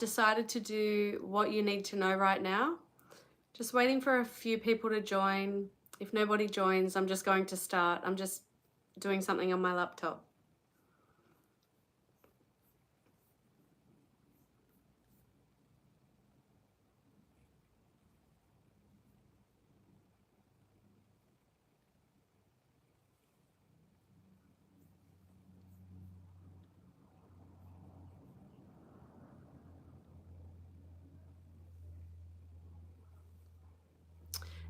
decided to do what you need to know right now. Just waiting for a few people to join. If nobody joins, I'm just going to start. I'm just doing something on my laptop.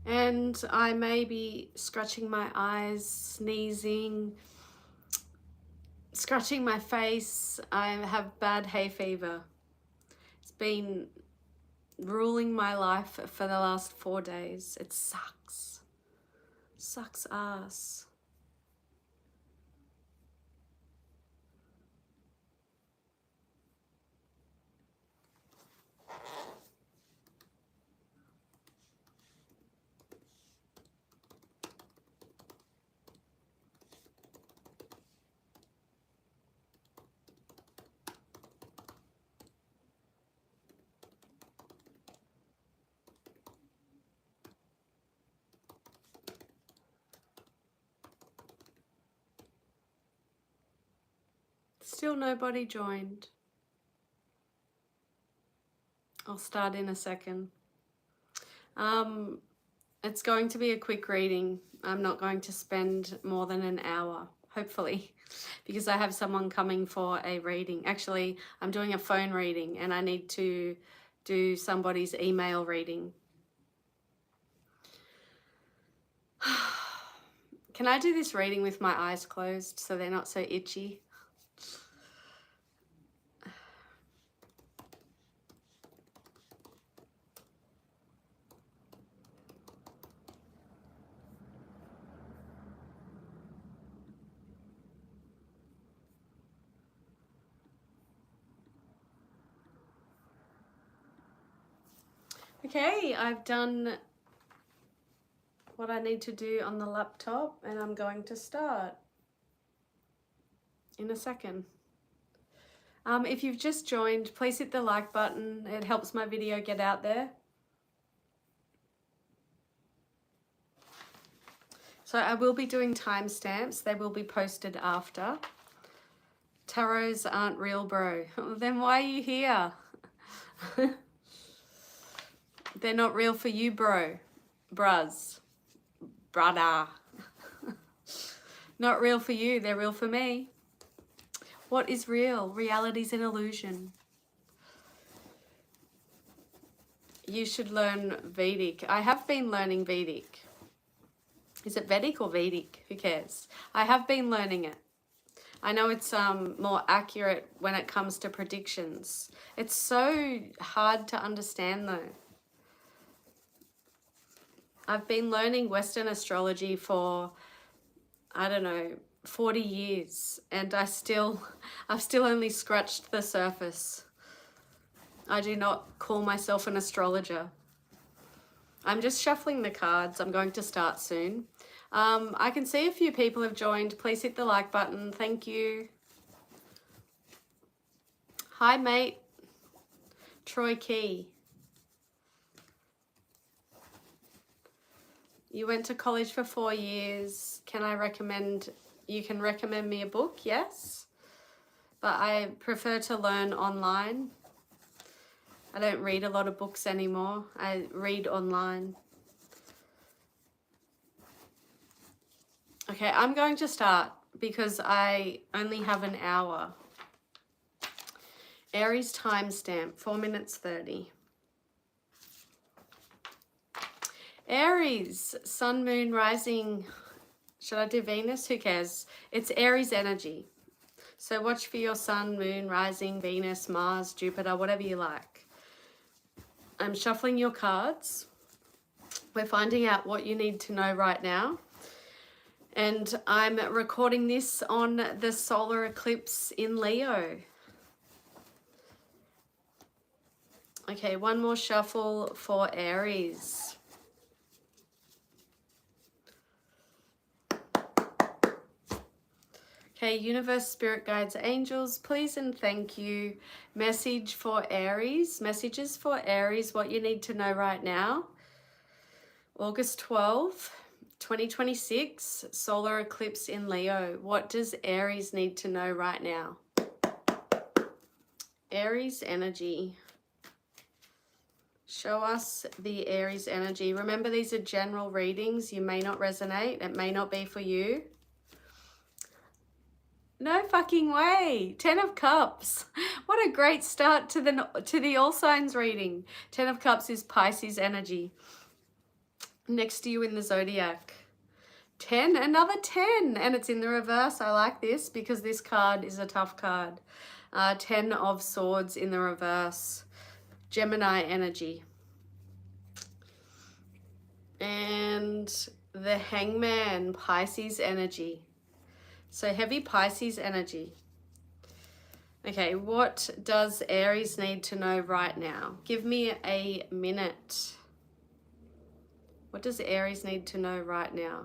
And I may be scratching my eyes, sneezing, scratching my face. I have bad hay fever. It's been ruling my life for the last 4 days. It sucks. Sucks ass. Still nobody joined. I'll start in a second. It's going to be a quick reading. I'm not going to spend more than an hour, hopefully, because I have someone coming for a reading. Actually, I'm doing a phone reading and I need to do somebody's email reading. Can I do this reading with my eyes closed so they're not so itchy? Okay, I've done what I need to do on the laptop and I'm going to start in a second. If you've just joined, please hit the like button. It helps my video get out there. So I will be doing timestamps. They will be posted after. Tarots aren't real, bro. Then why are you here? They're not real for you, bro. Bruz. Brother. Not real for you. They're real for me. What is real? Reality's an illusion. You should learn Vedic. I have been learning Vedic. Is it Vedic or Vedic? Who cares? I have been learning it. I know it's more accurate when it comes to predictions. It's so hard to understand though. I've been learning Western astrology for, I don't know, 40 years and I've still only scratched the surface. I do not call myself an astrologer. I'm just shuffling the cards. I'm going to start soon. I can see a few people have joined. Please hit the like button. Thank you. Hi, mate. Troy Key. You went to college for 4 years. You can recommend me a book? Yes. But I prefer to learn online. I don't read a lot of books anymore. I read online. Okay, I'm going to start because I only have an hour. Aries timestamp, 4 minutes 30. Aries, sun, moon, rising. Should I do Venus? Who cares? It's Aries energy. So watch for your sun, moon, rising, Venus, Mars, Jupiter, whatever you like. I'm shuffling your cards. We're finding out what you need to know right now. And I'm recording this on the solar eclipse in Leo. Okay, one more shuffle for Aries. Okay, Okay, universe, spirit guides, angels, please and thank you. Message for Aries, messages for Aries, what you need to know right now. August 12th, 2026, solar eclipse in Leo. What does Aries need to know right now? Aries energy. Show us the Aries energy. Remember, these are general readings. You may not resonate. It may not be for you. No fucking way. 10 of Cups. What a great start to the all signs reading. 10 of Cups is Pisces energy. Next to you in the zodiac. 10, another 10, and it's in the reverse. I like this because this card is a tough card. 10 of Swords in the reverse. Gemini energy. And the Hangman, Pisces energy. So heavy Pisces energy. Okay, what does Aries need to know right now? Give me a minute. What does Aries need to know right now?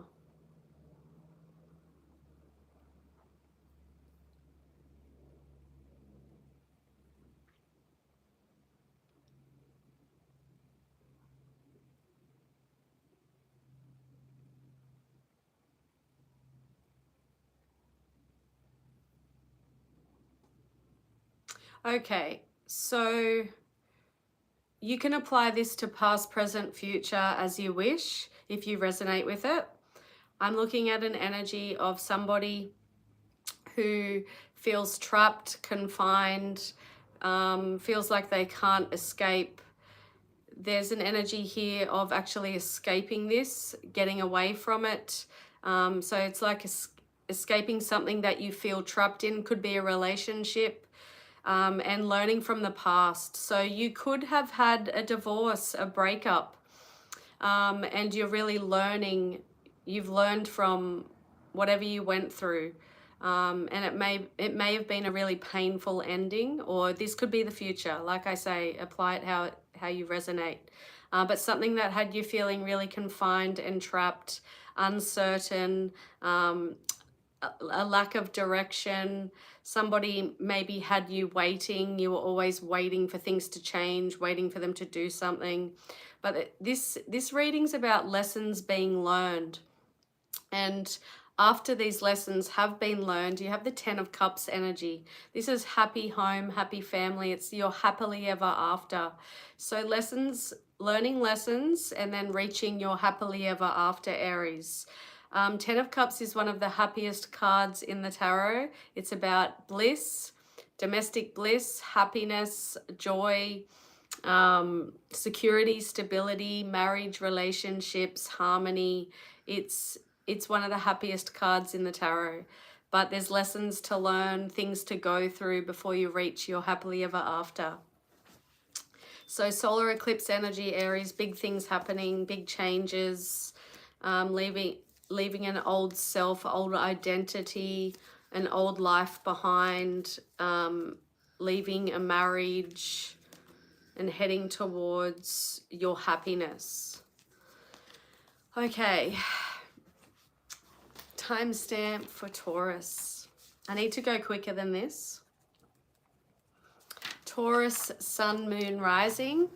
Okay, so you can apply this to past, present, future as you wish if you resonate with it. I'm looking at an energy of somebody who feels trapped, confined, feels like they can't escape. There's an energy here of actually escaping this, getting away from it. So it's like escaping something that you feel trapped in. Could be a relationship. And learning from the past. So you could have had a divorce, a breakup, and you're really learning. You've learned from whatever you went through, and it may have been a really painful ending, or this could be the future. Like I say, apply it how you resonate. But something that had you feeling really confined and trapped, uncertain, a lack of direction. Somebody maybe had you waiting. You were always waiting for things to change, waiting for them to do something. But this reading's about lessons being learned. And after these lessons have been learned, you have the 10 of Cups energy. This is happy home, happy family. It's your happily ever after. So learning lessons and then reaching your happily ever after, Aries. 10 of Cups is one of the happiest cards in the tarot. It's about bliss, domestic bliss, happiness, joy, security, stability, marriage, relationships, harmony. It's one of the happiest cards in the tarot. But there's lessons to learn, things to go through before you reach your happily ever after. So solar eclipse energy, Aries, big things happening, big changes, leaving an old self, old identity, an old life behind, leaving a marriage and heading towards your happiness. Okay, timestamp for Taurus. I need to go quicker than this. Taurus, sun, moon, rising.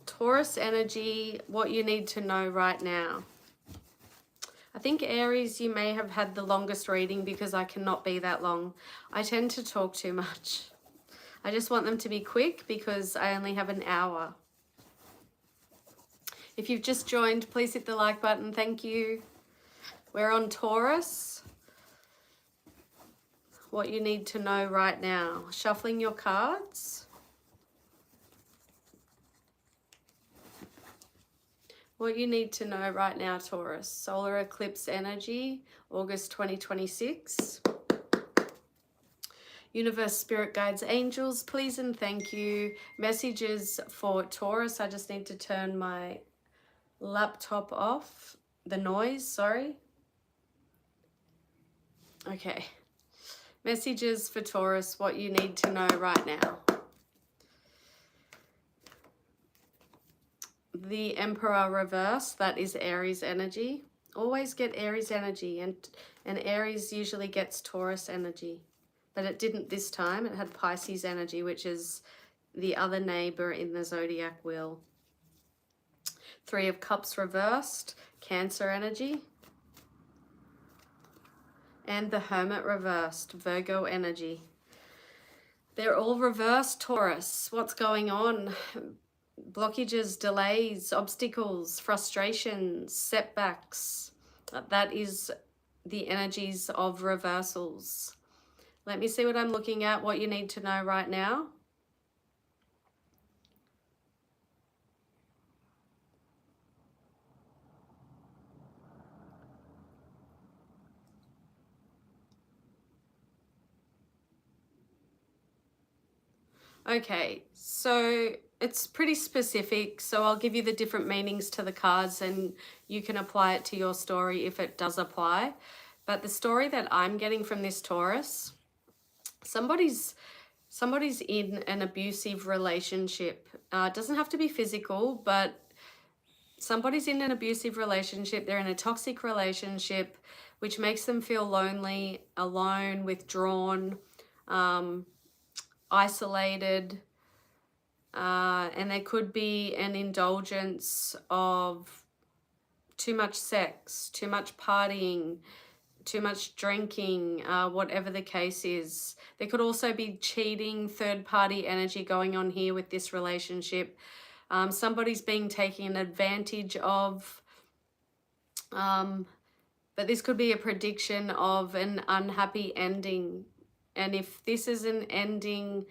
Taurus energy, what you need to know right now. I think Aries, you may have had the longest reading because I cannot be that long. I tend to talk too much. I just want them to be quick because I only have an hour. If you've just joined, please hit the like button. Thank you. We're on Taurus. What you need to know right now. Shuffling your cards. What you need to know right now, Taurus. Solar eclipse energy, August 2026. Universe, spirit guides, angels, please and thank you. Messages for Taurus. I just need to turn my laptop off. The noise, sorry. Okay. Messages for Taurus, what you need to know right now. The Emperor reverse, that is Aries energy. Always get Aries energy, and Aries usually gets Taurus energy. But it didn't this time. It had Pisces energy, which is the other neighbor in the zodiac wheel. Three of Cups reversed, Cancer energy. And the Hermit reversed, Virgo energy. They're all reversed, Taurus. What's going on? Blockages, delays, obstacles, frustrations, setbacks. That is the energies of reversals. Let me see what I'm looking at, what you need to know right now. Okay, so it's pretty specific, so I'll give you the different meanings to the cards and you can apply it to your story if it does apply. But the story that I'm getting from this Taurus, somebody's in an abusive relationship. It doesn't have to be physical, but somebody's in an abusive relationship. They're in a toxic relationship, which makes them feel lonely, alone, withdrawn, isolated, and there could be an indulgence of too much sex, too much partying, too much drinking, whatever the case is. There could also be cheating, third-party energy going on here with this relationship. Somebody's being taken advantage of, but this could be a prediction of an unhappy ending. And if this is an ending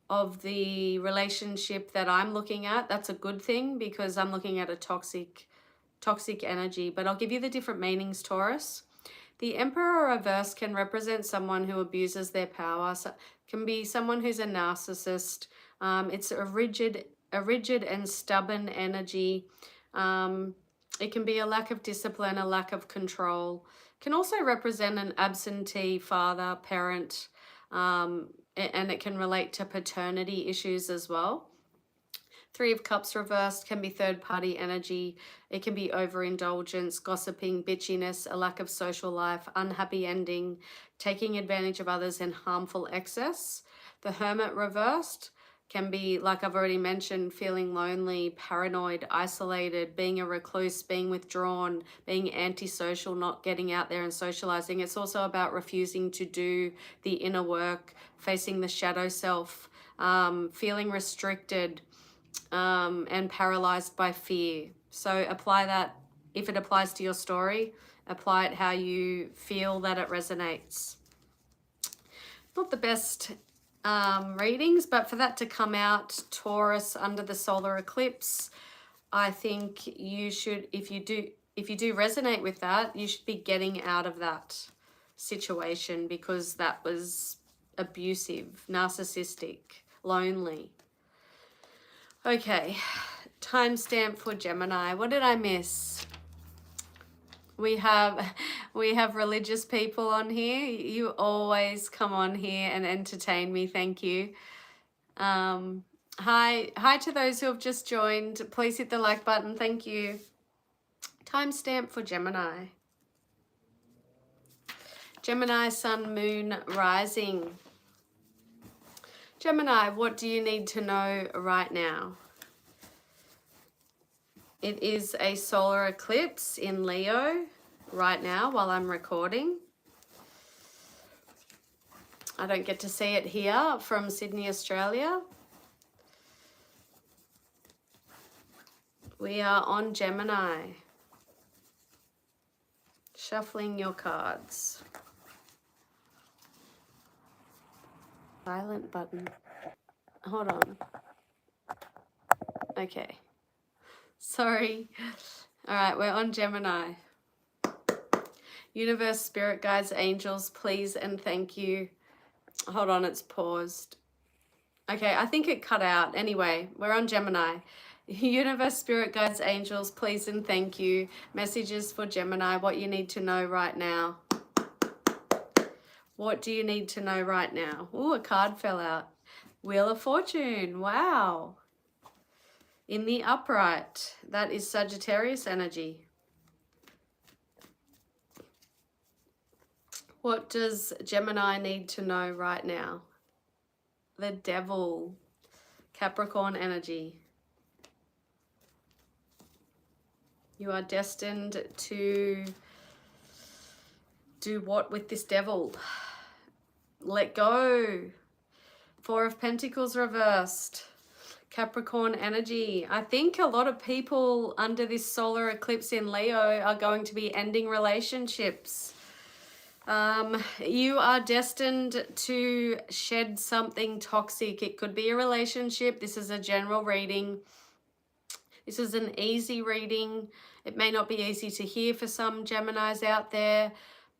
of the relationship that I'm looking at, that's a good thing because I'm looking at a toxic energy. But I'll give you the different meanings, Taurus. The Emperor reverse can represent someone who abuses their power. So can be someone who's a narcissist. It's a rigid and stubborn energy. It can be a lack of discipline, a lack of control. It can also represent an absentee father, parent, and it can relate to paternity issues as well. Three of Cups reversed can be third-party energy. It can be overindulgence, gossiping, bitchiness, a lack of social life, unhappy ending, taking advantage of others, and harmful excess. The Hermit reversed can be, like I've already mentioned, feeling lonely, paranoid, isolated, being a recluse, being withdrawn, being antisocial, not getting out there and socializing. It's also about refusing to do the inner work, facing the shadow self, feeling restricted, and paralyzed by fear. So apply that, if it applies to your story, apply it how you feel that it resonates. Not the best readings, but for that to come out, Taurus, under the solar eclipse, I think you should, if you do resonate with that, you should be getting out of that situation because that was abusive, narcissistic, lonely. Okay, timestamp for Gemini. What did I miss? We have religious people on here. You always come on here and entertain me. Thank you. Hi to those who have just joined. Please hit the like button. Thank you. Timestamp for Gemini. Gemini, Sun, Moon, Rising. Gemini, what do you need to know right now? It is a solar eclipse in Leo right now while I'm recording. I don't get to see it here from Sydney, Australia. We are on Gemini. Shuffling your cards. Silent button. Hold on. Okay. Sorry. All right, we're on Gemini. Universe, spirit guides, angels, please and thank you. Hold on, it's paused. Okay, I think it cut out. Anyway, we're on Gemini. Universe, spirit guides, angels, please and thank you. Messages for Gemini, what you need to know right now. What do you need to know right now? Oh, a card fell out. Wheel of Fortune. Wow. In the upright. That is Sagittarius energy. What does Gemini need to know right now? The Devil, Capricorn energy. You are destined to do what with this Devil? Let go. Four of Pentacles reversed. Capricorn energy. I think a lot of people under this solar eclipse in Leo are going to be ending relationships. You are destined to shed something toxic. It could be a relationship. This is a general reading. This is an easy reading. It may not be easy to hear for some Geminis out there,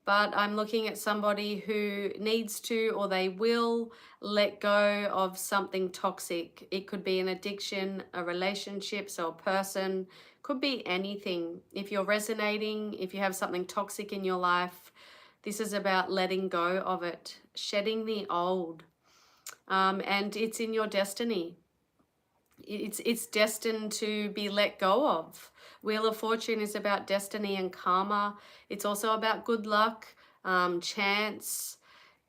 but I'm looking at somebody who needs to, or they will, let go of something toxic. It could be an addiction, a relationship, so a person, could be anything. If you're resonating, if you have something toxic in your life, this is about letting go of it, shedding the old, and it's in your destiny. It's destined to be let go of. Wheel of Fortune is about destiny and karma. It's also about good luck, chance.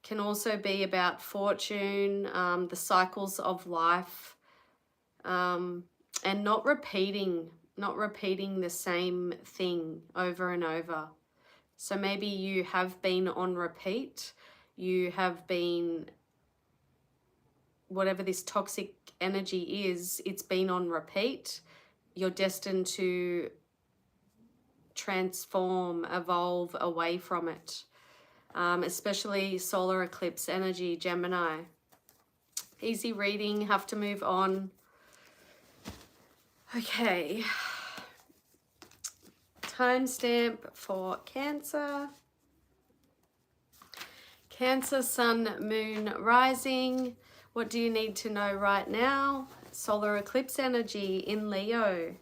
Can also be about fortune, the cycles of life, and not repeating the same thing over and over. So maybe you have been on repeat. You have been, whatever this toxic energy is, it's been on repeat. You're destined to transform, evolve away from it, especially solar eclipse energy, Gemini. Easy reading, have to move on. Okay. Timestamp for Cancer. Cancer, Sun, Moon, Rising. What do you need to know right now? Solar eclipse energy in Leo.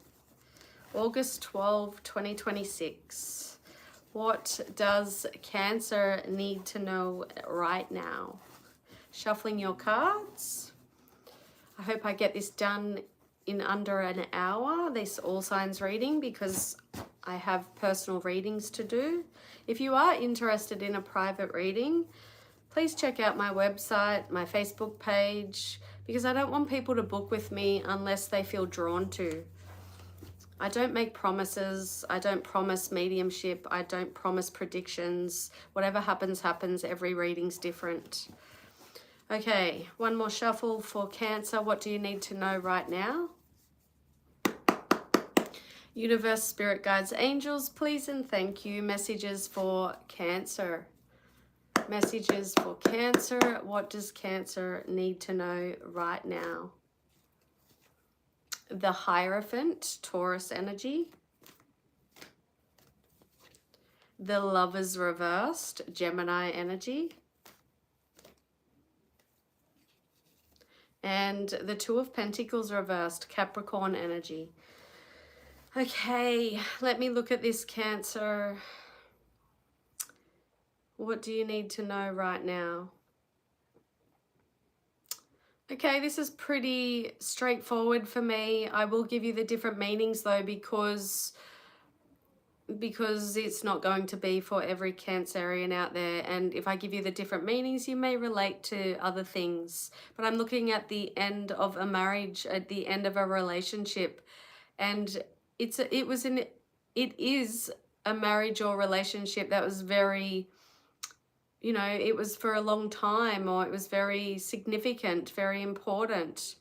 August 12, 2026. What does Cancer need to know right now? Shuffling your cards. I hope I get this done in under an hour, this all signs reading, because I have personal readings to do. If you are interested in a private reading, please check out my website, my Facebook page, because I don't want people to book with me unless they feel drawn to. I don't make promises. I don't promise mediumship. I don't promise predictions. Whatever happens, happens. Every reading's different. Okay, one more shuffle for Cancer. What do you need to know right now? Universe, Spirit Guides, Angels, please and thank you. Messages for Cancer. Messages for Cancer. What does Cancer need to know right now? The Hierophant, Taurus energy. The Lovers reversed, Gemini energy. And the Two of Pentacles reversed, Capricorn energy. Okay, let me look at this, Cancer. What do you need to know right now? Okay, this is pretty straightforward for me. I will give you the different meanings though, because it's not going to be for every Cancerian out there. And if I give you the different meanings, you may relate to other things. But I'm looking at the end of a marriage, at the end of a relationship. And it is a marriage or relationship that was very, you know, it was for a long time, or it was very significant, very important.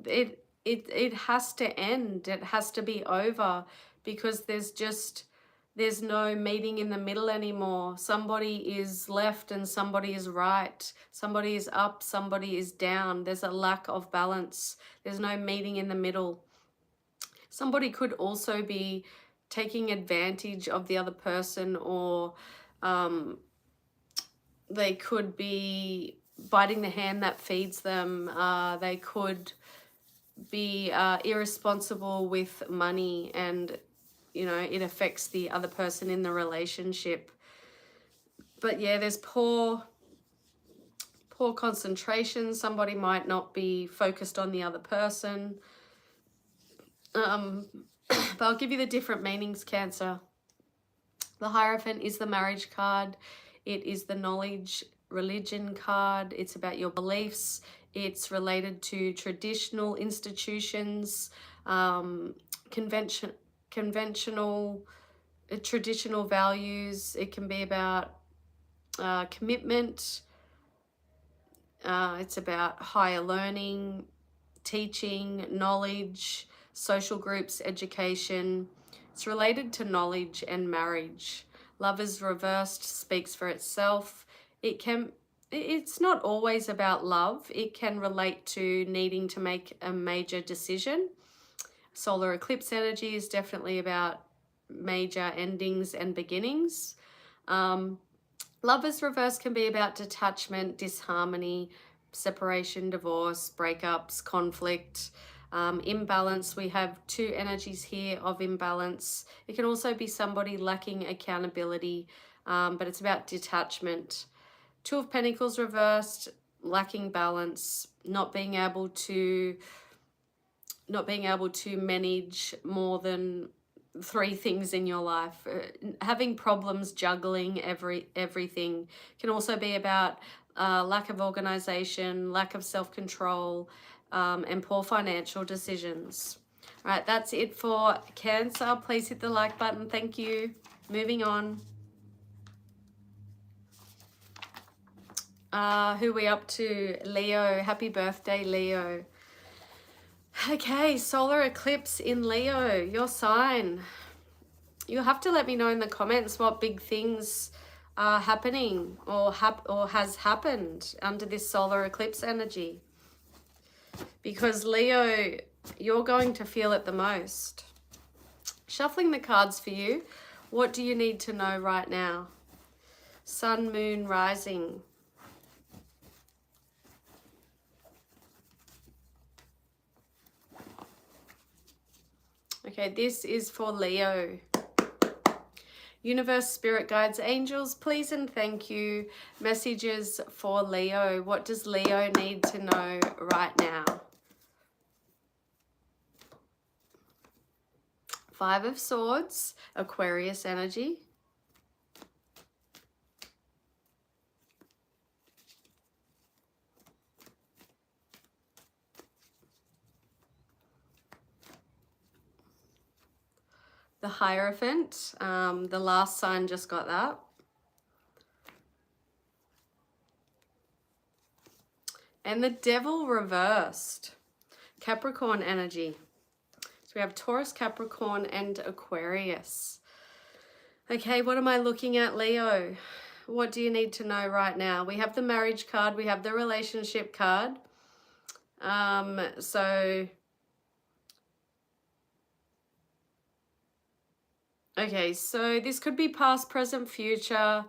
It has to end. It has to be over, because there's no meeting in the middle anymore. Somebody is left and somebody is right. Somebody is up, somebody is down. There's a lack of balance. There's no meeting in the middle. Somebody could also be taking advantage of the other person, or they could be biting the hand that feeds them. They could be irresponsible with money, and you know, it affects the other person in the relationship. But yeah, there's poor concentration. Somebody might not be focused on the other person. But I'll give you the different meanings, Cancer. The Hierophant is the marriage card. It is the knowledge religion card. It's about your beliefs. It's related to traditional institutions, conventional, traditional values. It can be about commitment. It's about higher learning, teaching, knowledge, social groups, education. It's related to knowledge and marriage. Lovers reversed speaks for itself. It's not always about love. It can relate to needing to make a major decision. Solar eclipse energy is definitely about major endings and beginnings. Lovers reverse can be about detachment, disharmony, separation, divorce, breakups, conflict, imbalance. We have two energies here of imbalance. It can also be somebody lacking accountability, but it's about detachment. Two of Pentacles reversed, lacking balance, not being able to manage more than 3 things in your life. Having problems juggling everything. Can also be about lack of organization, lack of self-control, and poor financial decisions. All right, that's it for Cancer. Please hit the like button. Thank you. Moving on. Who are we up to? Leo. Happy birthday, Leo. Okay, solar eclipse in Leo, your sign. You'll have to let me know in the comments what big things are happening or has happened under this solar eclipse energy. Because Leo, you're going to feel it the most. Shuffling the cards for you. What do you need to know right now? Sun, moon, rising. Okay, this is for Leo. Universe, spirit guides, angels, please and thank you. Messages for Leo. What does Leo need to know right now? 5 of Swords, Aquarius energy. The Hierophant, the last sign just got that. And the Devil reversed, Capricorn energy. So we have Taurus, Capricorn, and Aquarius. Okay, what am I looking at, Leo? What do you need to know right now? We have the marriage card, we have the relationship card. Okay, so this could be past, present, future.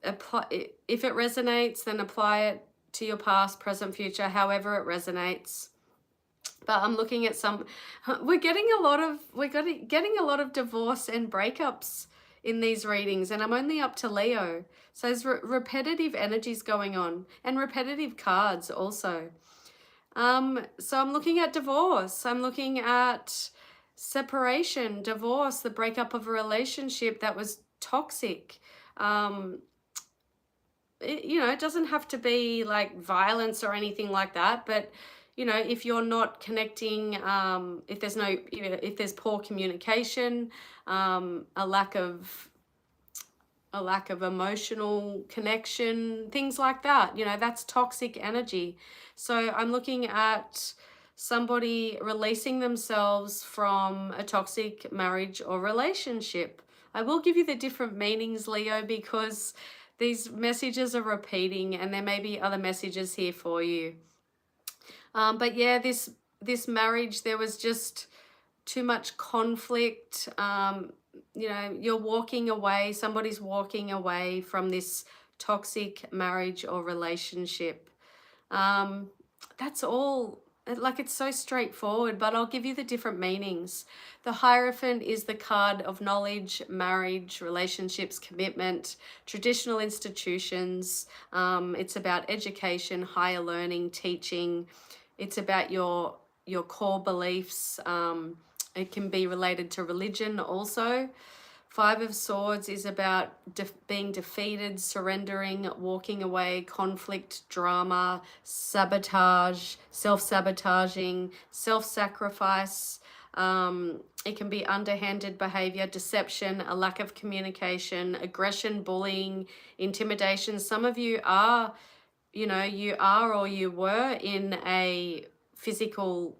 If it resonates, then apply it to your past, present, future, however it resonates. But I'm looking at we're getting a lot of divorce and breakups in these readings, and I'm only up to Leo. So there's repetitive energies going on and repetitive cards also. So I'm looking at divorce. I'm looking at separation, divorce, the breakup of a relationship that was toxic. It doesn't have to be like violence or anything like that, but if you're not connecting, if there's poor communication, a lack of emotional connection, things like that, that's toxic energy. So I'm looking at somebody releasing themselves from a toxic marriage or relationship. I will give you the different meanings, Leo, because these messages are repeating and there may be other messages here for you. But yeah, this marriage, there was just too much conflict. You're walking away, somebody's walking away from this toxic marriage or relationship. That's all. Like, it's so straightforward, but I'll give you the different meanings. The Hierophant is the card of knowledge, marriage, relationships, commitment, traditional institutions. It's about education, higher learning, teaching. It's about your core beliefs, It can be related to religion also. Five of Swords is about being defeated, surrendering, walking away, conflict, drama, sabotage, self-sabotaging, self-sacrifice. It can be underhanded behavior, deception, a lack of communication, aggression, bullying, intimidation. Some of you are, you are or you were in a physical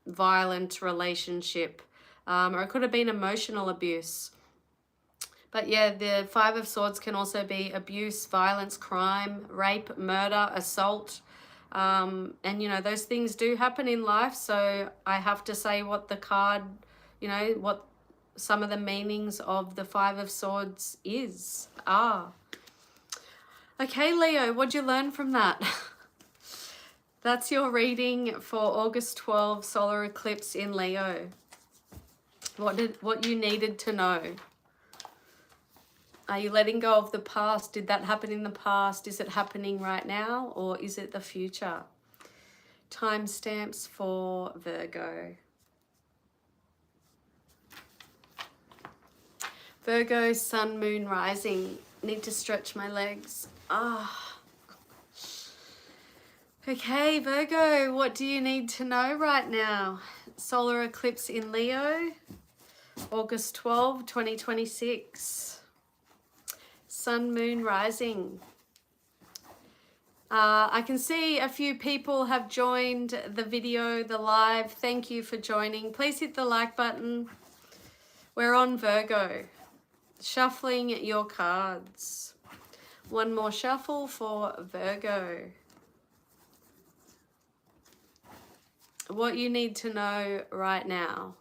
violent relationship, or it could have been emotional abuse. But yeah, the Five of Swords can also be abuse, violence, crime, rape, murder, assault. And, those things do happen in life. So I have to say what the card, what some of the meanings of the Five of Swords are. Okay, Leo, what'd you learn from that? That's your reading for August 12, solar eclipse in Leo. What you needed to know. Are you letting go of the past? Did that happen in the past? Is it happening right now, or is it the future? Timestamps for Virgo. Virgo, sun, moon, rising. Need to stretch my legs. Okay, Virgo, what do you need to know right now? Solar eclipse in Leo, August 12, 2026. Sun, moon, rising. I can see a few people have joined the video, the live. Thank you for joining. Please hit the like button. We're on Virgo. Shuffling your cards. One more shuffle for Virgo. What you need to know right now.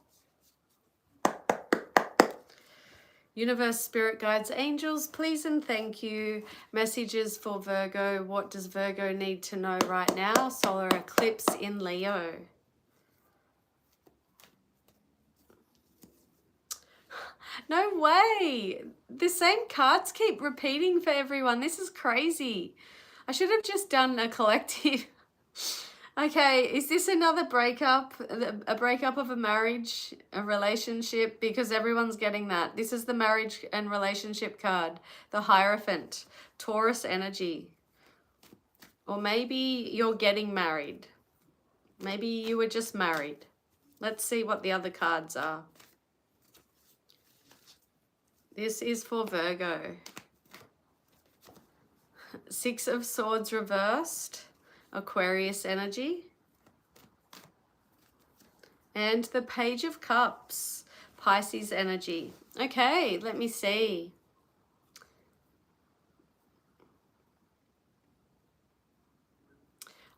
Universe, spirit guides, angels, please and thank you. Messages for Virgo. What does Virgo need to know right now? Solar eclipse in Leo. No way. The same cards keep repeating for everyone. This is crazy. I should have just done a collective. Okay, is this another breakup? A breakup of a marriage, a relationship? Because everyone's getting that. This is the marriage and relationship card. The Hierophant. Taurus energy. Or maybe you're getting married. Maybe you were just married. Let's see what the other cards are. This is for Virgo. Six of Swords reversed. Aquarius energy. And the Page of Cups, Pisces energy. Okay, let me see.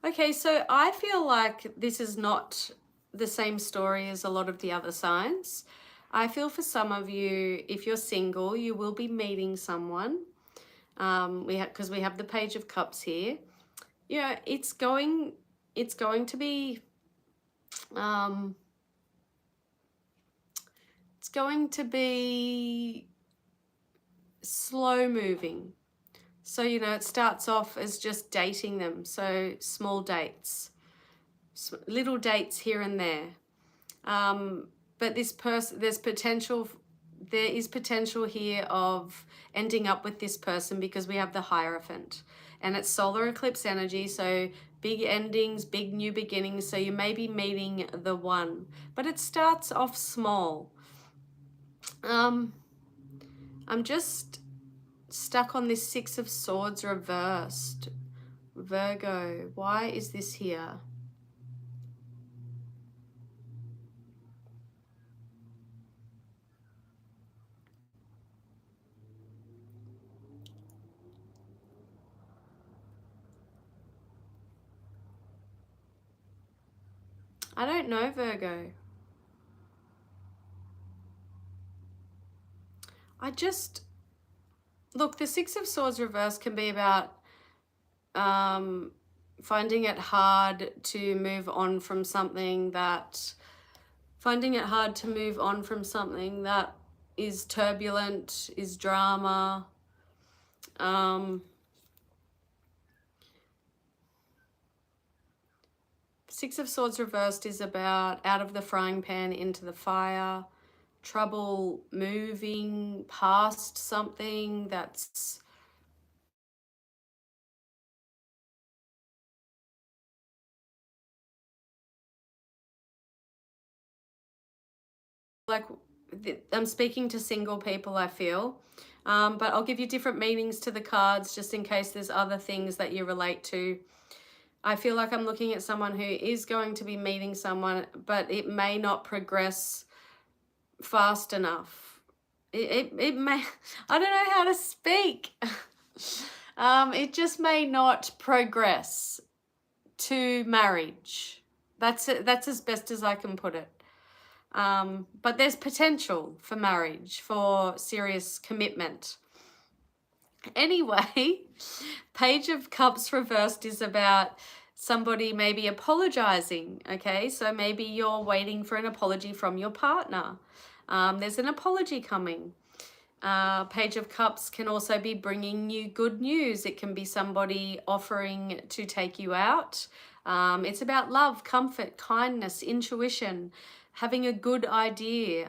Okay, so I feel like this is not the same story as a lot of the other signs. I feel for some of you, if you're single, you will be meeting someone. Because we have the Page of Cups here. Yeah, it's going to be it's going to be slow moving. So, it starts off as just dating them. So small dates, little dates here and there. But this person, there is potential here of ending up with this person because we have the Hierophant. And it's solar eclipse energy, so big endings, big new beginnings. So you may be meeting the one, but it starts off small. I'm just stuck on this Six of Swords reversed. Virgo, why is this here? I don't know, Virgo. Look, the Six of Swords reverse can be about finding it hard to move on from something that is turbulent, is drama. Six of Swords reversed is about out of the frying pan into the fire, trouble moving past something that's like, I'm speaking to single people, I feel. But I'll give you different meanings to the cards just in case there's other things that you relate to. I feel like I'm looking at someone who is going to be meeting someone, but it may not progress fast enough. It may, I don't know how to speak. It just may not progress to marriage. That's it. That's as best as I can put it. But there's potential for marriage, for serious commitment. Anyway, Page of Cups reversed is about somebody maybe apologizing, okay? So maybe you're waiting for an apology from your partner. There's an apology coming. Page of Cups can also be bringing you good news. It can be somebody offering to take you out. It's about love, comfort, kindness, intuition, having a good idea.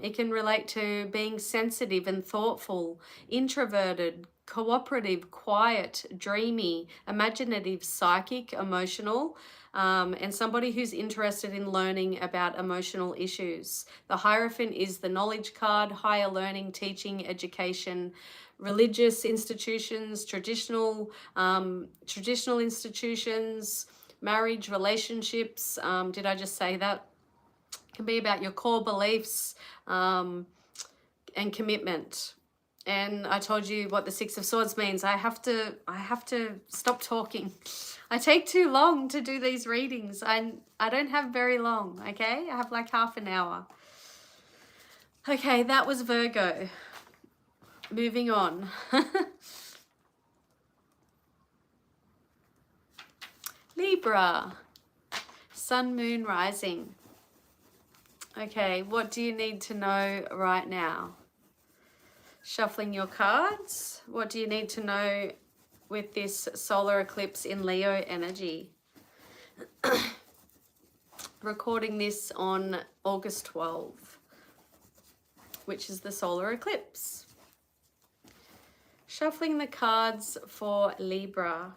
It can relate to being sensitive and thoughtful, introverted, cooperative, quiet, dreamy, imaginative, psychic, emotional, and somebody who's interested in learning about emotional issues. The Hierophant is the knowledge card, higher learning, teaching, education, religious institutions, traditional institutions, marriage, relationships. Did I just say that? It can be about your core beliefs and commitment. And I told you what the Six of Swords means. I have to stop talking. I take too long to do these readings. I don't have very long, okay? I have like half an hour. Okay, that was Virgo. Moving on. Libra. Sun, Moon, Rising. Okay, what do you need to know right now? Shuffling your cards. What do you need to know with this solar eclipse in Leo energy? Recording this on August 12th, which is the solar eclipse. Shuffling the cards for Libra.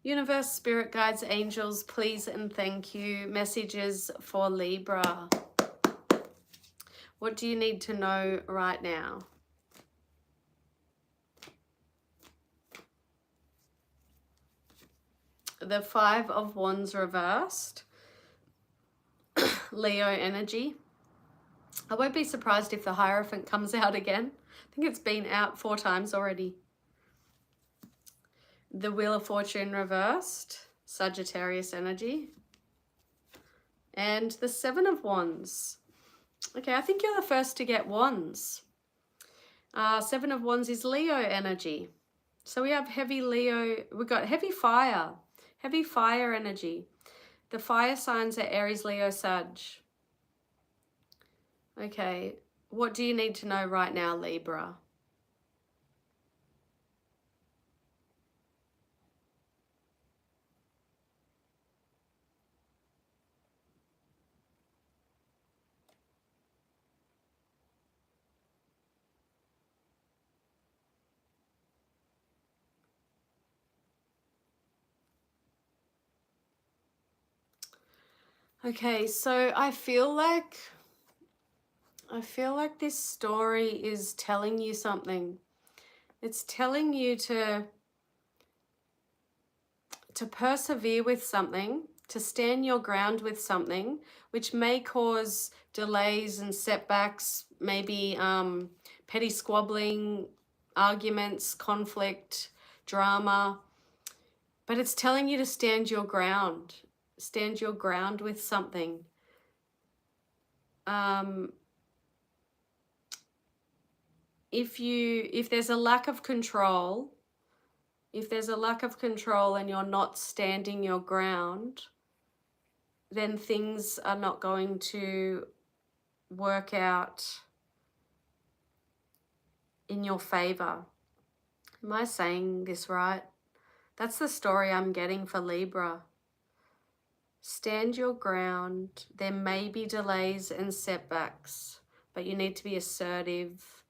Universe, spirit guides, angels, please and thank you. Messages for Libra. What do you need to know right now? The Five of Wands reversed. Leo energy. I won't be surprised if the Hierophant comes out again. I think it's been out 4 times already. The Wheel of Fortune reversed. Sagittarius energy. And the Seven of Wands. Okay, I think you're the first to get wands. Seven of Wands is Leo energy. So we have heavy Leo, we've got heavy fire energy. The fire signs are Aries, Leo, Sag. Okay, what do you need to know right now, Libra? Okay, so I feel like this story is telling you something. It's telling you to persevere with something, to stand your ground with something, which may cause delays and setbacks, maybe petty squabbling, arguments, conflict, drama. But it's telling you to stand your ground. Stand your ground with something. If there's a lack of control, and you're not standing your ground, then things are not going to work out in your favor. Am I saying this right? That's the story I'm getting for Libra. Stand your ground. There may be delays and setbacks, but you need to be assertive.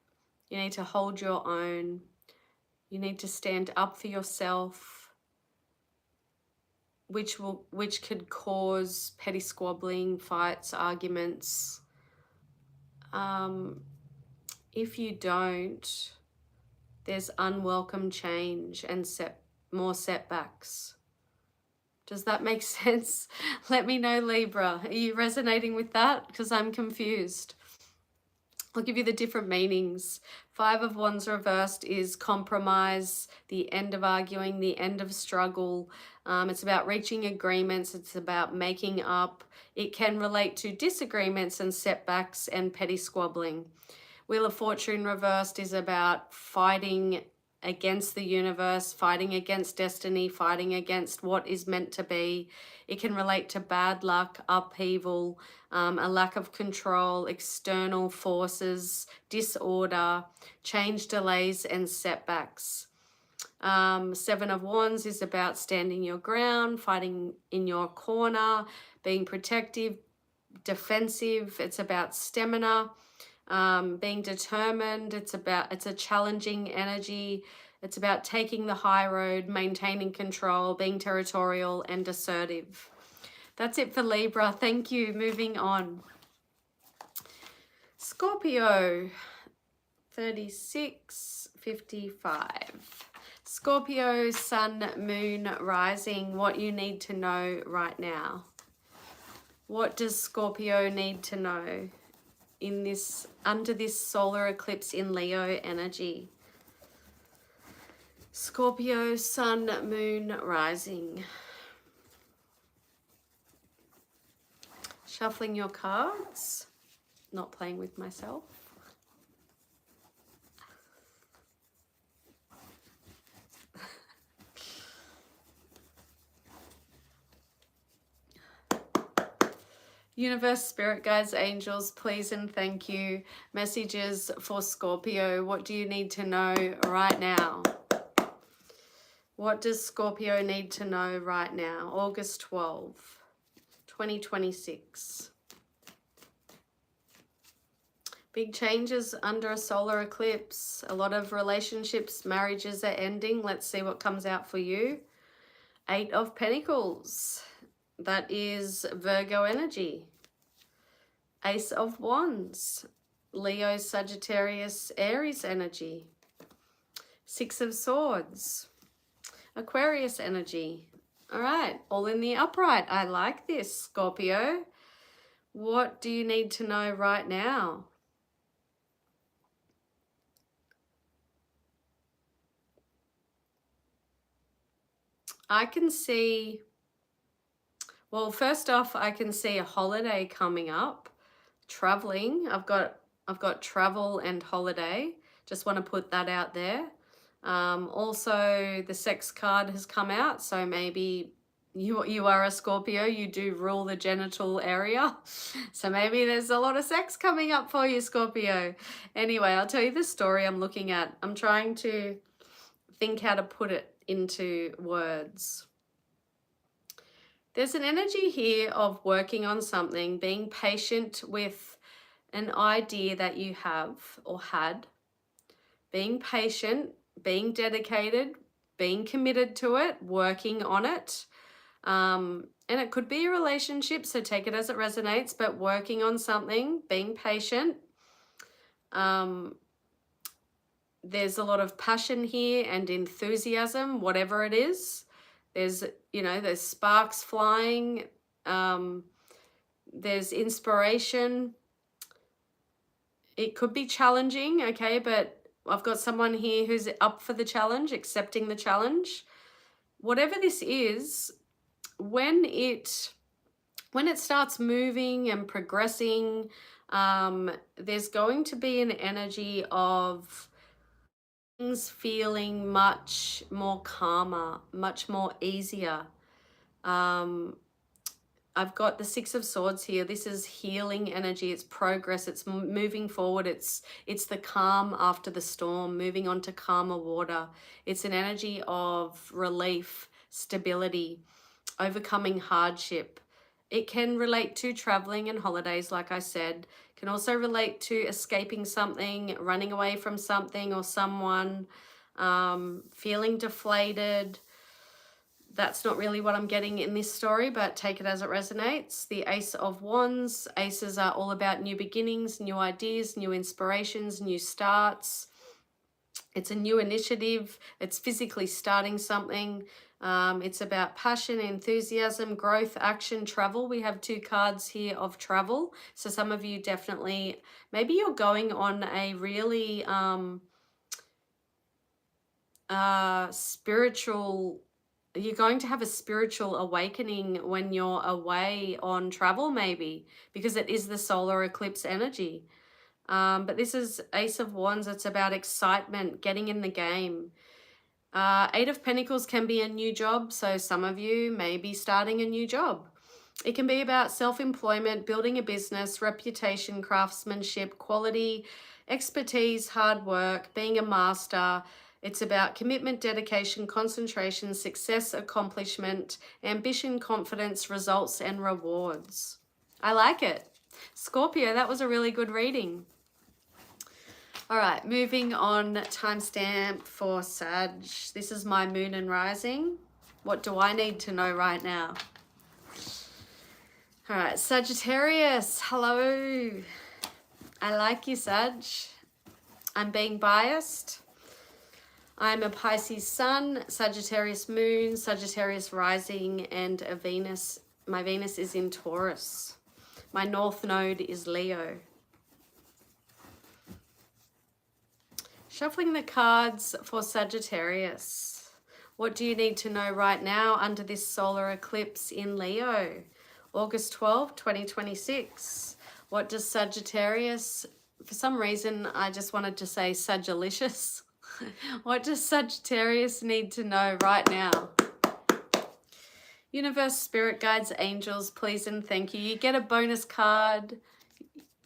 You need to hold your own. You need to stand up for yourself, which could cause petty squabbling, fights, arguments. If you don't, there's unwelcome change and more setbacks. Does that make sense? Let me know, Libra. Are you resonating with that? Because I'm confused. I'll give you the different meanings. 5 of Wands reversed is compromise, the end of arguing, the end of struggle. It's about reaching agreements. It's about making up. It can relate to disagreements and setbacks and petty squabbling. Wheel of Fortune reversed is about fighting against the universe, fighting against destiny, fighting against what is meant to be. It can relate to bad luck, upheaval, a lack of control, external forces, disorder, change, delays, and setbacks. 7 of Wands is about standing your ground, fighting in your corner, being protective, defensive. It's about stamina. Being determined. It's a challenging energy. It's about taking the high road, maintaining control, being territorial and assertive. That's it for Libra. Thank you. Moving on. Scorpio, 3655. Scorpio, sun, moon, rising. What you need to know right now. What does Scorpio need to know under this solar eclipse in Leo energy? Scorpio, sun, moon, rising. Shuffling your cards, not playing with myself. Universe, spirit guides, angels, please and thank you. Messages for Scorpio. What do you need to know right now? What does Scorpio need to know right now? August 12, 2026. Big changes under a solar eclipse. A lot of relationships, marriages are ending. Let's see what comes out for you. 8 of Pentacles. That is Virgo energy. Ace of Wands. Leo, Sagittarius, Aries energy. 6 of Swords. Aquarius energy. All right, all in the upright. I like this, Scorpio. What do you need to know right now? I can see, well, first off, I can see a holiday coming up. Traveling. I've got travel and holiday. Just want to put that out there. Also, the sex card has come out, so maybe you are a Scorpio, you do rule the genital area, so maybe there's a lot of sex coming up for you, Scorpio. Anyway, I'll tell you the story I'm looking at. I'm trying to think how to put it into words. There's an energy here of working on something, being patient with an idea that you have or had, being patient, being dedicated, being committed to it, working on it. And it could be a relationship, so take it as it resonates, but working on something, being patient. There's a lot of passion here and enthusiasm, whatever it is. There's, there's sparks flying. There's inspiration. It could be challenging, okay, but I've got someone here who's up for the challenge, accepting the challenge. Whatever this is, when it starts moving and progressing, there's going to be an energy of things feeling much more calmer, much more easier. I've got the Six of Swords here. This is healing energy. It's progress. It's moving forward. It's the calm after the storm, moving on to calmer water. It's an energy of relief, stability, overcoming hardship. It can relate to traveling and holidays, like I said. It can also relate to escaping something, running away from something or someone, feeling deflated. That's not really what I'm getting in this story, but take it as it resonates. The Ace of Wands. Aces are all about new beginnings, new ideas, new inspirations, new starts. It's a new initiative. It's physically starting something. It's about passion, enthusiasm, growth, action, travel. We have 2 cards here of travel. So some of you definitely, maybe you're going on a really spiritual, you're going to have a spiritual awakening when you're away on travel, maybe, because it is the solar eclipse energy. But this is Ace of Wands. It's about excitement, getting in the game. 8 of Pentacles can be a new job. So some of you may be starting a new job. It can be about self-employment, building a business, reputation, craftsmanship, quality, expertise, hard work, being a master. It's about commitment, dedication, concentration, success, accomplishment, ambition, confidence, results, and rewards. I like it. Scorpio, that was a really good reading. All right, moving on, timestamp for Sag. This is my moon and rising. What do I need to know right now? All right, Sagittarius, hello. I like you, Sag. I'm being biased. I'm a Pisces sun, Sagittarius moon, Sagittarius rising, and a Venus. My Venus is in Taurus. My north node is Leo. Shuffling the cards for Sagittarius. What do you need to know right now under this solar eclipse in Leo? August 12, 2026. What does Sagittarius, for some reason I just wanted to say Sagilicious. What does Sagittarius need to know right now? Universe, spirit guides, angels, please and thank you. You get a bonus card.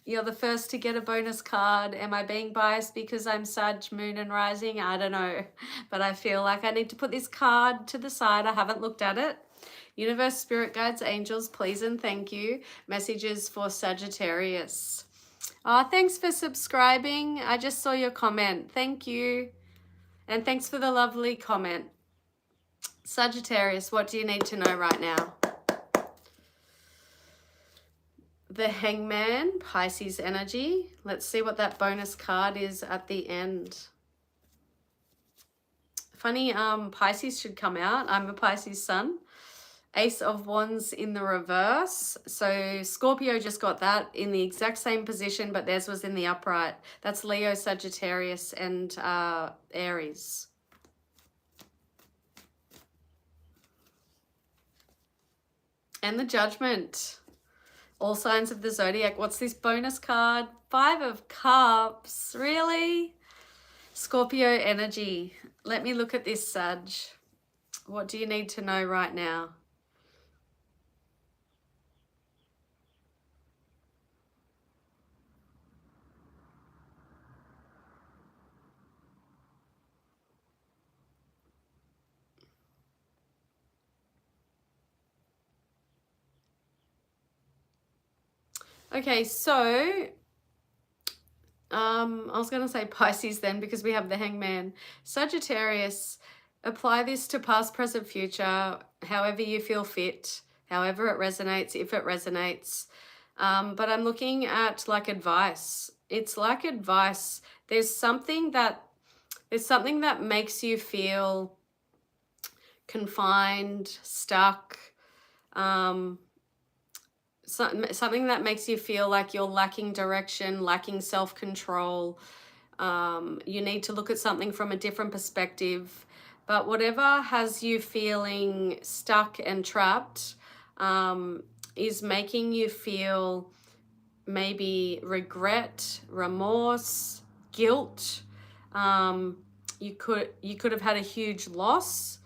You're the first to get a bonus card. Am I being biased because I'm Sag, moon and rising? I don't know. But I feel like I need to put this card to the side. I haven't looked at it. Universe, spirit guides, angels, please and thank you. Messages for Sagittarius. Oh, thanks for subscribing. I just saw your comment. Thank you. And thanks for the lovely comment. Sagittarius, what do you need to know right now? The Hangman, Pisces energy. Let's see what that bonus card is at the end. Funny, Pisces should come out. I'm a Pisces sun. Ace of Wands in the reverse. So Scorpio just got that in the exact same position, but theirs was in the upright. That's Leo, Sagittarius, and Aries. And the Judgment. All signs of the zodiac. What's this bonus card? 5 of Cups. Really? Scorpio energy. Let me look at this, Sag. What do you need to know right now? Okay, so I was going to say Pisces then because we have the Hangman. Sagittarius, apply this to past, present, future, however you feel fit, however it resonates, if it resonates. But I'm looking at like advice. It's like advice. There's something that makes you feel confined, stuck, something that makes you feel like you're lacking direction, lacking self-control. You need to look at something from a different perspective. But whatever has you feeling stuck and trapped is making you feel maybe regret, remorse, guilt. You could have had a huge loss.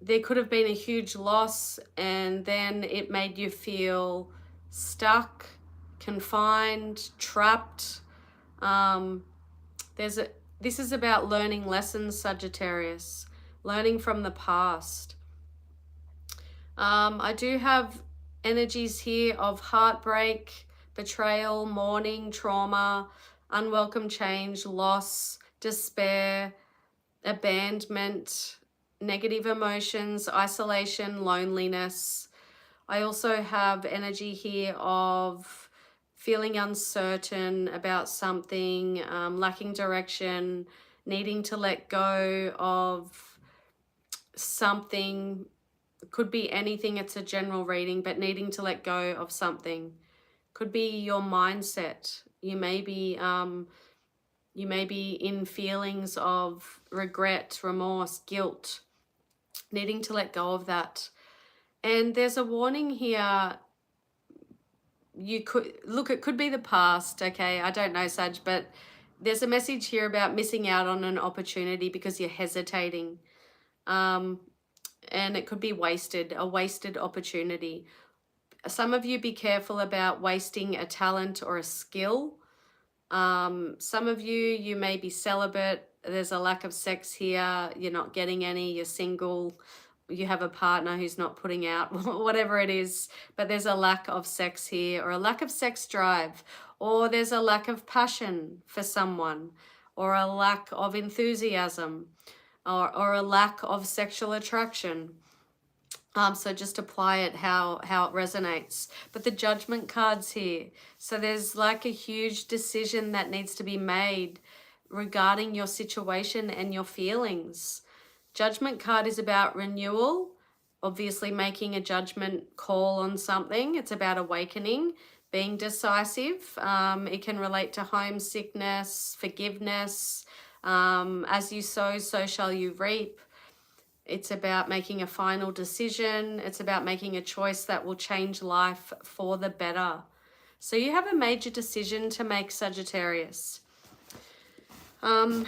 there could have been a huge loss, and then it made you feel stuck, confined, trapped. Um, this is about learning lessons, Sagittarius, learning from the past. I do have energies here of heartbreak, betrayal, mourning, trauma, unwelcome change, loss, despair, abandonment, negative emotions, isolation, loneliness. I also have energy here of feeling uncertain about something, lacking direction, needing to let go of something. Could be anything, it's a general reading, but needing to let go of something. Could be your mindset. You may be in feelings of regret, remorse, guilt, needing to let go of that. And there's a warning here. You could look, it could be the past, okay? I don't know, Sag, but there's a message here about missing out on an opportunity because you're hesitating. And it could be a wasted opportunity. Some of you be careful about wasting a talent or a skill. Some of you may be celibate. There's a lack of sex here. You're not getting any. You're single. You have a partner who's not putting out, whatever it is. But there's a lack of sex here, or a lack of sex drive, or there's a lack of passion for someone, or a lack of enthusiasm, or a lack of sexual attraction. So just apply it how it resonates. But the Judgment card's here. So there's like a huge decision that needs to be made regarding your situation and your feelings. Judgment card is about renewal, obviously making a judgment call on something. It's about awakening, being decisive. It can relate to homesickness, forgiveness. As you sow, so shall you reap. It's about making a final decision. It's about making a choice that will change life for the better. So you have a major decision to make, Sagittarius. And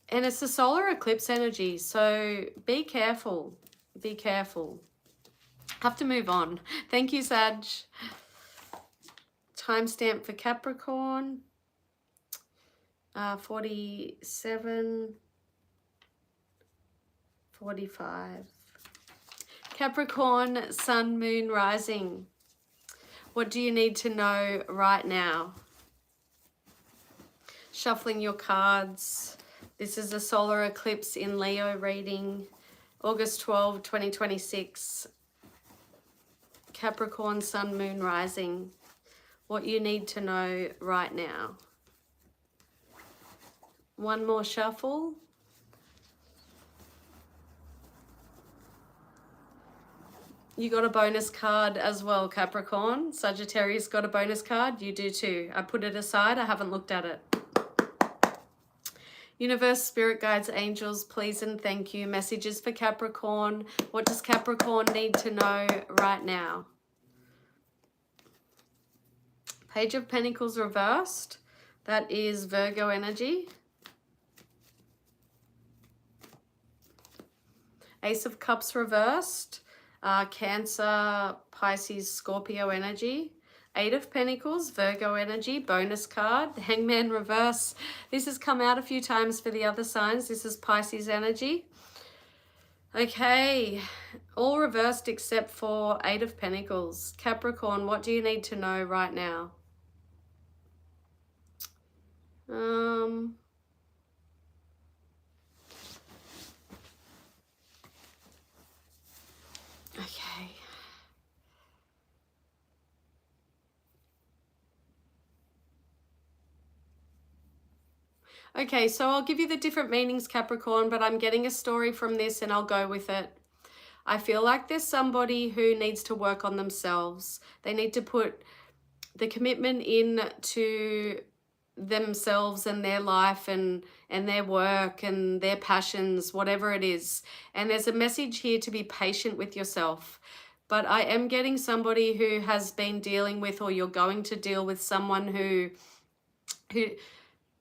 it's the solar eclipse energy. So be careful. Be careful. Have to move on. Thank you, Sag. Timestamp for Capricorn. 47... 45. Capricorn, Sun, Moon, Rising. What do you need to know right now? Shuffling your cards. This is a solar eclipse in Leo reading. August 12, 2026. Capricorn, Sun, Moon, Rising. What you need to know right now. One more shuffle. You got a bonus card as well, Capricorn. Sagittarius got a bonus card. You do too. I put it aside. I haven't looked at it. Universe, spirit guides, angels, please and thank you. Messages for Capricorn. What does Capricorn need to know right now? Page of Pentacles reversed. That is Virgo energy. Ace of Cups reversed. Cancer, Pisces, Scorpio energy. Eight of Pentacles, Virgo energy, bonus card. Hangman reverse. This has come out a few times for the other signs. This is Pisces energy. Okay, all reversed except for Eight of Pentacles. Capricorn, what do you need to know right now? Okay. Okay, so I'll give you the different meanings, Capricorn, but I'm getting a story from this and I'll go with it. I feel like there's somebody who needs to work on themselves. They need to put the commitment in to themselves and their life and their work and their passions, whatever it is. And there's a message here to be patient with yourself. But I am getting somebody who has been dealing with, or you're going to deal with someone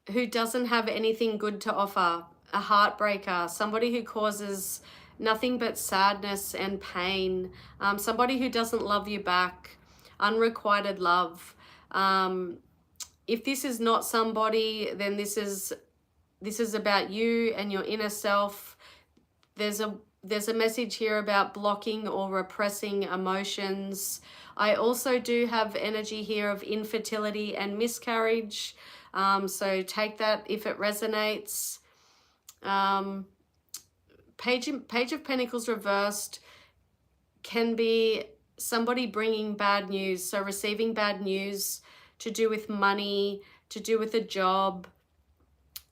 who doesn't have anything good to offer, a heartbreaker, somebody who causes nothing but sadness and pain. Somebody who doesn't love you back, unrequited love. If this is not somebody, then this is about you and your inner self. There's a message here about blocking or repressing emotions. I also do have energy here of infertility and miscarriage. So take that if it resonates. Page of Pentacles reversed can be somebody bringing bad news. So receiving bad news to do with money, to do with a job.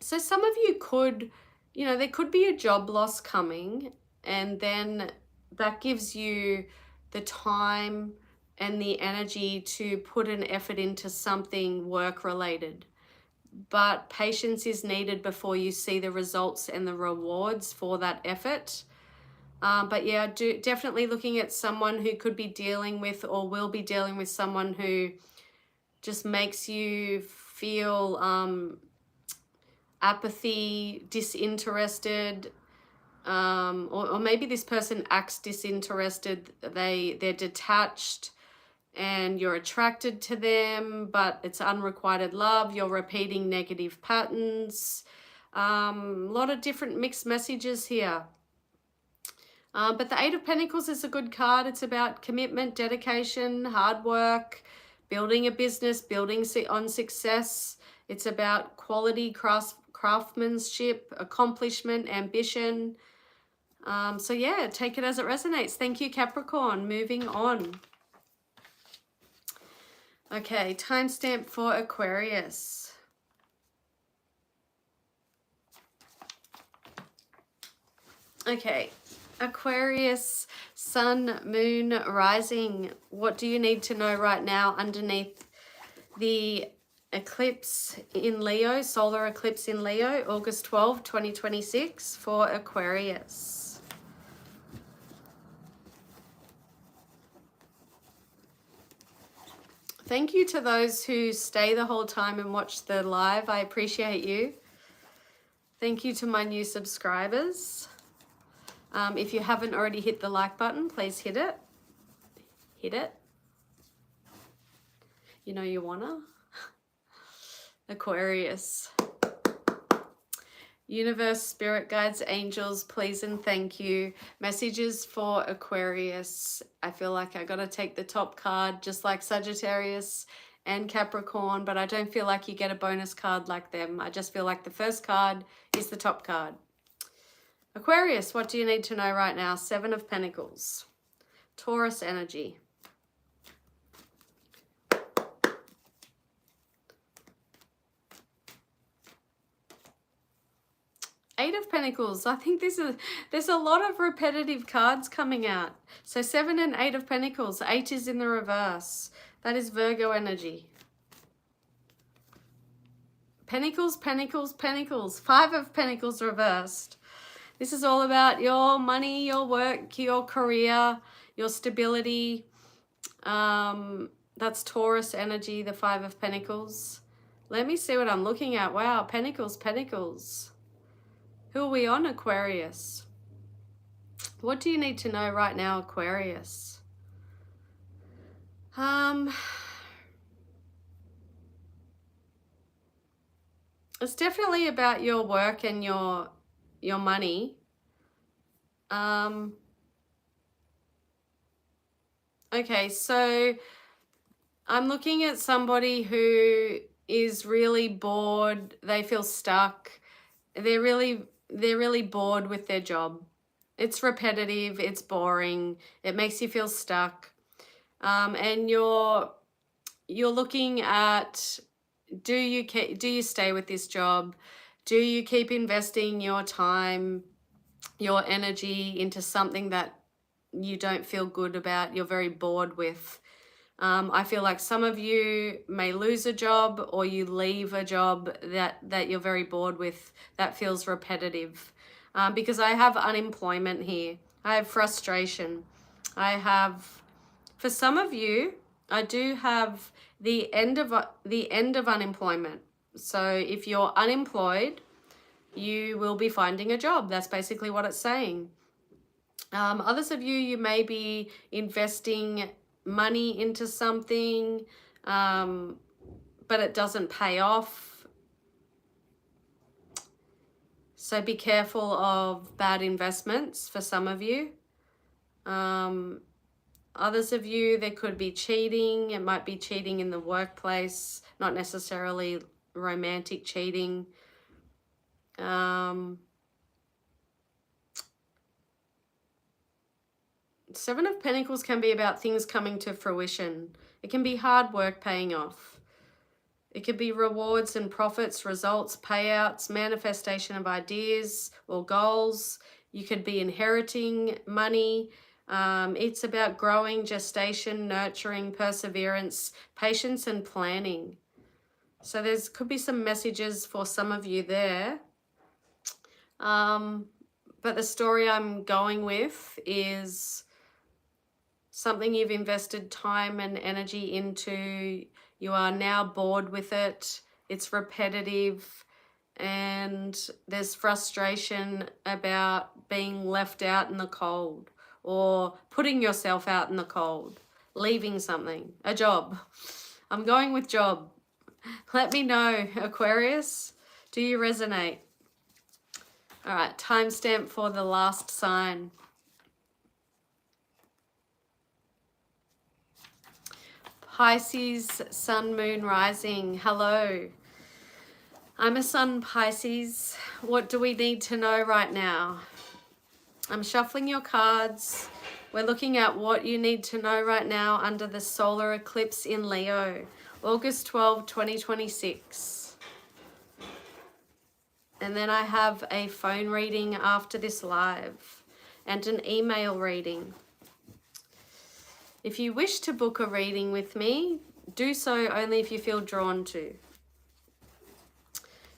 So some of you could, there could be a job loss coming, and then that gives you the time and the energy to put an effort into something work related. But patience is needed before you see the results and the rewards for that effort. But yeah, definitely looking at someone who could be dealing with or will be dealing with someone who just makes you feel apathy, disinterested, or maybe this person acts disinterested. They're detached and you're attracted to them, but it's unrequited love. You're repeating negative patterns. A lot of different mixed messages here. But the Eight of Pentacles is a good card. It's about commitment, dedication, hard work, building a business, building on success. It's about quality, craftsmanship, accomplishment, ambition. So yeah, take it as it resonates. Thank you, Capricorn. Moving on. Okay, timestamp for Aquarius. Okay, Aquarius, sun, moon, rising. What do you need to know right now underneath the eclipse in Leo, solar eclipse in Leo, August 12, 2026 for Aquarius? Thank you to those who stay the whole time and watch the live. I appreciate you. Thank you to my new subscribers. If you haven't already hit the like button, please hit it. Hit it. You know you wanna. Aquarius. Universe, spirit guides, angels, please and thank you. Messages for Aquarius. I feel like I gotta take the top card, just like Sagittarius and Capricorn, but I don't feel like you get a bonus card like them. I just feel like the first card is the top card. Aquarius, what do you need to know right now? Seven of Pentacles. Taurus energy. Eight of Pentacles. I think there's a lot of repetitive cards coming out. So 7 and 8 of Pentacles. 8 is in the reverse. That is Virgo energy. Pentacles, Pentacles, Pentacles. 5 of Pentacles reversed. This is all about your money, your work, your career, your stability. That's Taurus energy, the 5 of Pentacles. Let me see what I'm looking at. Wow, Pentacles, Pentacles. Who are we on, Aquarius? What do you need to know right now, Aquarius? It's definitely about your work and your money. Okay, so I'm looking at somebody who is really bored. They feel stuck. They're really bored with their job. It's repetitive, it's boring, it makes you feel stuck. And you're looking at, do you stay with this job? Do you keep investing your time, your energy into something that you don't feel good about, you're very bored with? I feel like some of you may lose a job or you leave a job that you're very bored with, that feels repetitive. Because I have unemployment here. I have frustration. I have, for some of you, I do have the end of unemployment. So if you're unemployed, you will be finding a job. That's basically what it's saying. Others of you, you may be investing money into something, but it doesn't pay off. So be careful of bad investments for some of you. Others of you, there could be cheating. It might be cheating in the workplace, not necessarily romantic cheating. Seven of Pentacles can be about things coming to fruition. It can be hard work paying off. It could be rewards and profits, results, payouts, manifestation of ideas or goals. You could be inheriting money. It's about growing, gestation, nurturing, perseverance, patience, and planning. So there's could be some messages for some of you there. But the story I'm going with is something you've invested time and energy into. You are now bored with it. It's repetitive, and there's frustration about being left out in the cold or putting yourself out in the cold, leaving something, a job. I'm going with job. Let me know, Aquarius. Do you resonate? All right, timestamp for the last sign. Pisces, Sun, Moon, Rising. Hello. I'm a Sun Pisces. What do we need to know right now? I'm shuffling your cards. We're looking at what you need to know right now under the solar eclipse in Leo, August 12, 2026. And then I have a phone reading after this live and an email reading. If you wish to book a reading with me, do so only if you feel drawn to.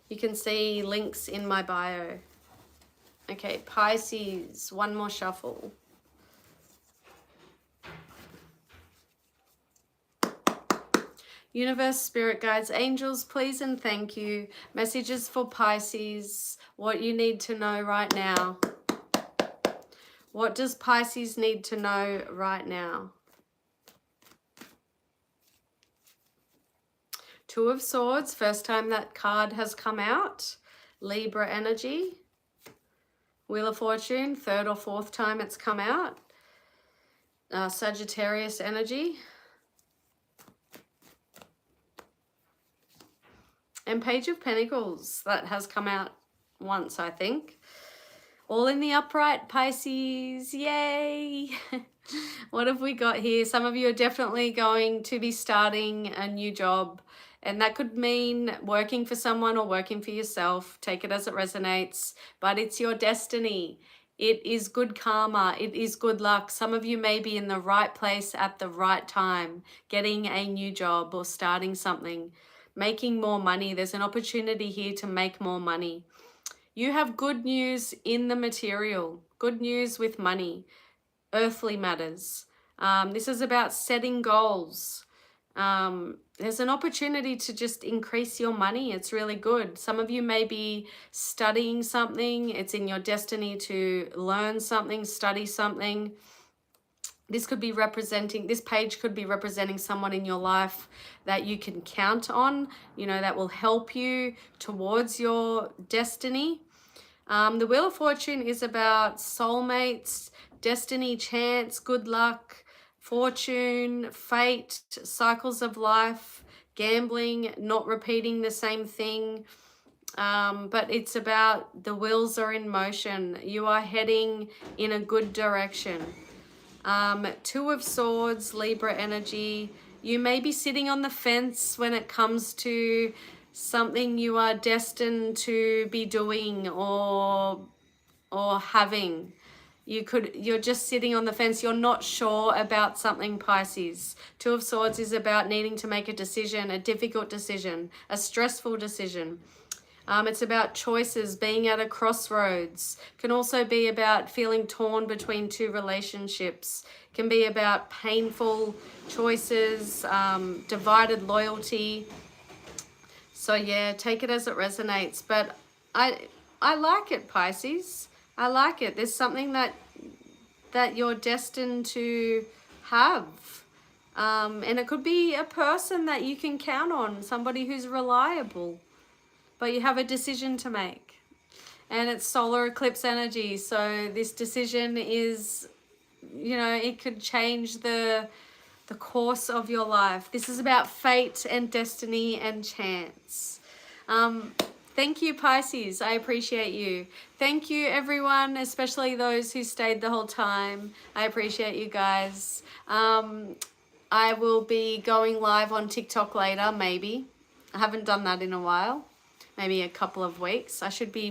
You can see links in my bio. Okay, Pisces, one more shuffle. Universe, spirit guides, angels, please and thank you. Messages for Pisces, what you need to know right now. What does Pisces need to know right now? Two of Swords, first time that card has come out. Libra energy. Wheel of Fortune, third or fourth time it's come out. Sagittarius energy. And Page of Pentacles, that has come out once, I think. All in the upright, Pisces, yay! What have we got here? Some of you are definitely going to be starting a new job. And that could mean working for someone or working for yourself. Take it as it resonates. But it's your destiny. It is good karma. It is good luck. Some of you may be in the right place at the right time, getting a new job or starting something, making more money. There's an opportunity here to make more money. You have good news in the material. Good news with money. Earthly matters. This is about setting goals. There's an opportunity to just increase your money. It's really good. Some of you may be studying something. It's in your destiny to learn something, study something. This could be representing, this page could be representing someone in your life that you can count on, you know, that will help you towards your destiny. The Wheel of Fortune is about soulmates, destiny, chance, good luck, fortune, fate, cycles of life, gambling, not repeating the same thing. But it's about the wheels are in motion. You are heading in a good direction. Two of Swords, Libra energy. You may be sitting on the fence when it comes to something you are destined to be doing or having. You're just sitting on the fence. You're not sure about something, Pisces. Two of Swords is about needing to make a decision, a difficult decision, a stressful decision. It's about choices, being at a crossroads. Can also be about feeling torn between two relationships. Can be about painful choices, divided loyalty. So yeah, take it as it resonates. But I like it, Pisces. I like it. There's something that that you're destined to have. And it could be a person that you can count on, somebody who's reliable, but you have a decision to make. And it's solar eclipse energy, so this decision is, you know, it could change the course of your life. This is about fate and destiny and chance. Thank you, Pisces. I appreciate you. Thank you, everyone, especially those who stayed the whole time. I appreciate you guys. I will be going live on TikTok later, maybe. I haven't done that in a while. Maybe a couple of weeks. I should be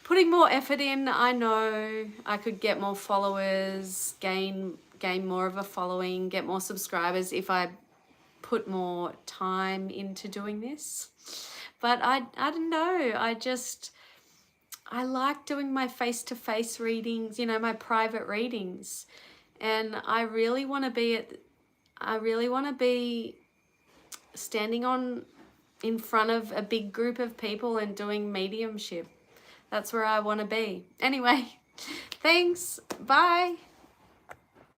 putting more effort in. I know I could get more followers, gain more of a following, get more subscribers if I put more time into doing this. But I don't know. I like doing my face-to-face readings, you know, my private readings. And I really want to be standing in front of a big group of people and doing mediumship. That's where I want to be. Anyway, thanks. Bye.